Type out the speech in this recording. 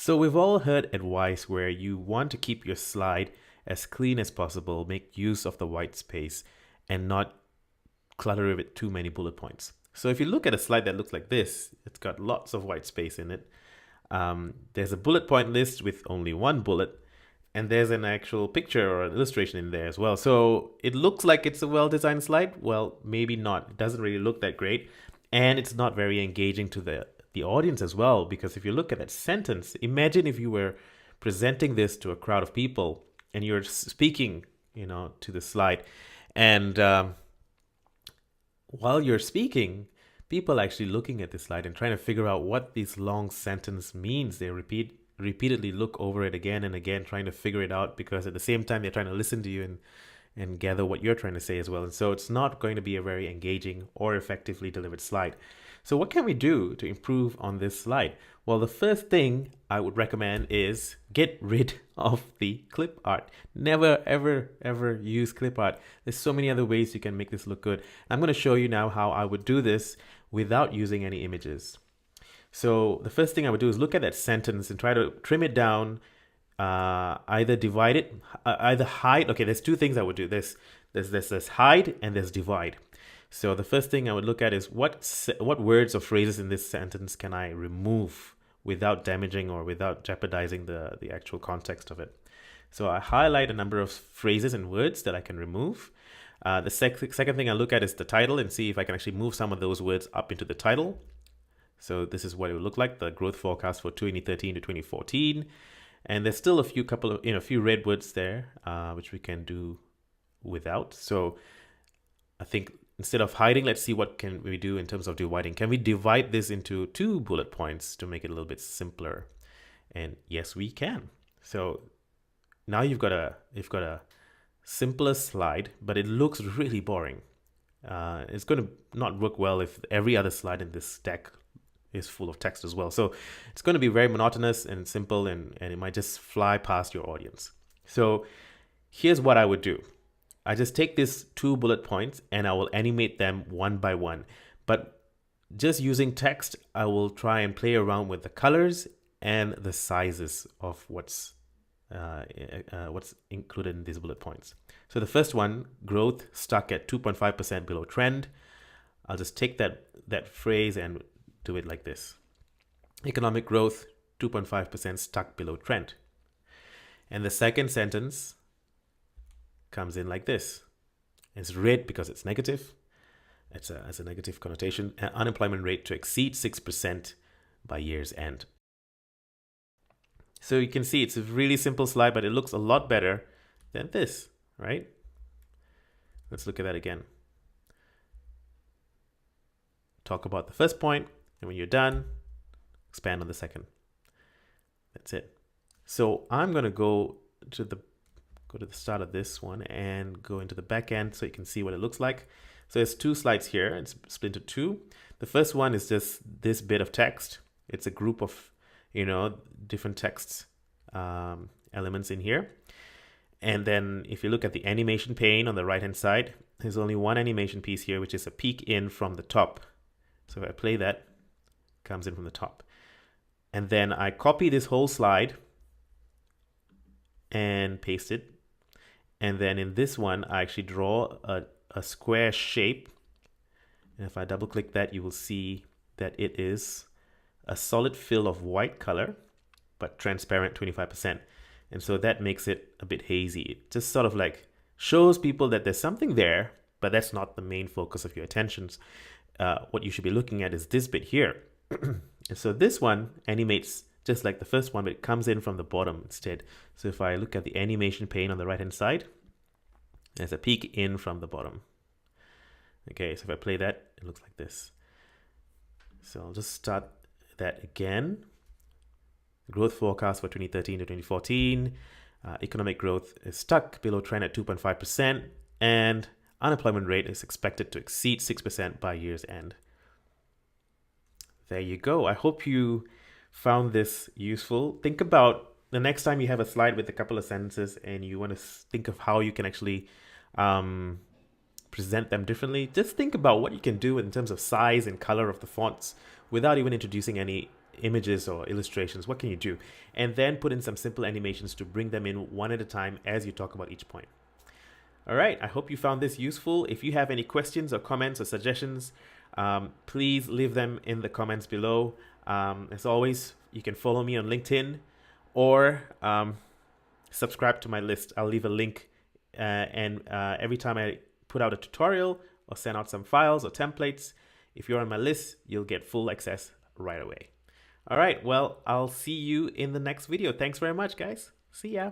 So we've all heard advice where you want to keep your slide as clean as possible, make use of the white space, and not clutter it with too many bullet points. So if you look at a slide that looks like this, it's got lots of white space in it. There's a bullet point list with only one bullet, and there's an actual picture or an illustration in there as well. So it looks like it's a well-designed slide. Well, maybe not. It doesn't really look that great, and it's not very engaging to the audience as well, because if you look at that sentence, imagine if you were presenting this to a crowd of people and you're speaking, to the slide, and while you're speaking, people are actually looking at this slide and trying to figure out what this long sentence means. They repeatedly look over it again and again, trying to figure it out, because at the same time they're trying to listen to you and gather what you're trying to say as well. And so it's not going to be a very engaging or effectively delivered slide. So what can we do to improve on this slide? Well, the first thing I would recommend is get rid of the clip art. Never, ever, ever use clip art. There's so many other ways you can make this look good. I'm going to show you now how I would do this without using any images. So the first thing I would do is look at that sentence and try to trim it down, either divide it, either hide. Okay, there's two things I would do. There's hide and there's divide. So the first thing I would look at is what words or phrases in this sentence can I remove without damaging or without jeopardizing the actual context of it. So I highlight a number of phrases and words that I can remove. The second thing I look at is the title and see if I can actually move some of those words up into the title. So this is what it would look like, the growth forecast for 2013 to 2014. And there's still a few red words there, which we can do without. So I think instead of hiding, let's see what can we do in terms of dividing. Can we divide this into 2 bullet points to make it a little bit simpler? And yes, we can. So now you've got a simpler slide, but it looks really boring. It's going to not work well if every other slide in this deck is full of text as well. So it's going to be very monotonous and simple, and it might just fly past your audience. So here's what I would do. I just take these 2 bullet points and I will animate them one by one. But just using text, I will try and play around with the colors and the sizes of what's included in these bullet points. So the first one, growth stuck at 2.5% below trend. I'll just take that phrase and do it like this. Economic growth, 2.5% stuck below trend. And the second sentence comes in like this. It's red because it's negative. It's a negative connotation. Unemployment rate to exceed 6% by year's end. So you can see it's a really simple slide, but it looks a lot better than this, right? Let's look at that again. Talk about the first point, and when you're done, expand on the second. That's it. So I'm going to go to the start of this one and go into the back end so you can see what it looks like. So there's 2 slides here. It's split into 2. The first one is just this bit of text. It's a group of, different text elements in here. And then if you look at the animation pane on the right hand side, there's only one animation piece here, which is a peek in from the top. So if I play that, it comes in from the top. And then I copy this whole slide and paste it. And then in this one, I actually draw a square shape. And if I double click that, you will see that it is a solid fill of white color, but transparent 25%. And so that makes it a bit hazy. It just sort of like shows people that there's something there, but that's not the main focus of your attentions. What you should be looking at is this bit here. And so this one animates just like the first one, but it comes in from the bottom instead. So if I look at the animation pane on the right hand side, there's a peek in from the bottom. Okay, so if I play that, it looks like this. So I'll just start that again. Growth forecast for 2013 to 2014. Economic growth is stuck below trend at 2.5%, and unemployment rate is expected to exceed 6% by year's end. There you go. I hope you found this useful. Think about the next time you have a slide with a couple of sentences and you want to think of how you can actually present them differently. Just think about what you can do in terms of size and color of the fonts without even introducing any images or illustrations, what can you do? And then put in some simple animations to bring them in one at a time as you talk about each point. All right, I hope you found this useful. If you have any questions or comments or suggestions, please leave them in the comments below. As always, you can follow me on LinkedIn or subscribe to my list. I'll leave a link, and every time I put out a tutorial or send out some files or templates, if you're on my list, you'll get full access right away. All right, well, I'll see you in the next video. Thanks very much, guys. See ya.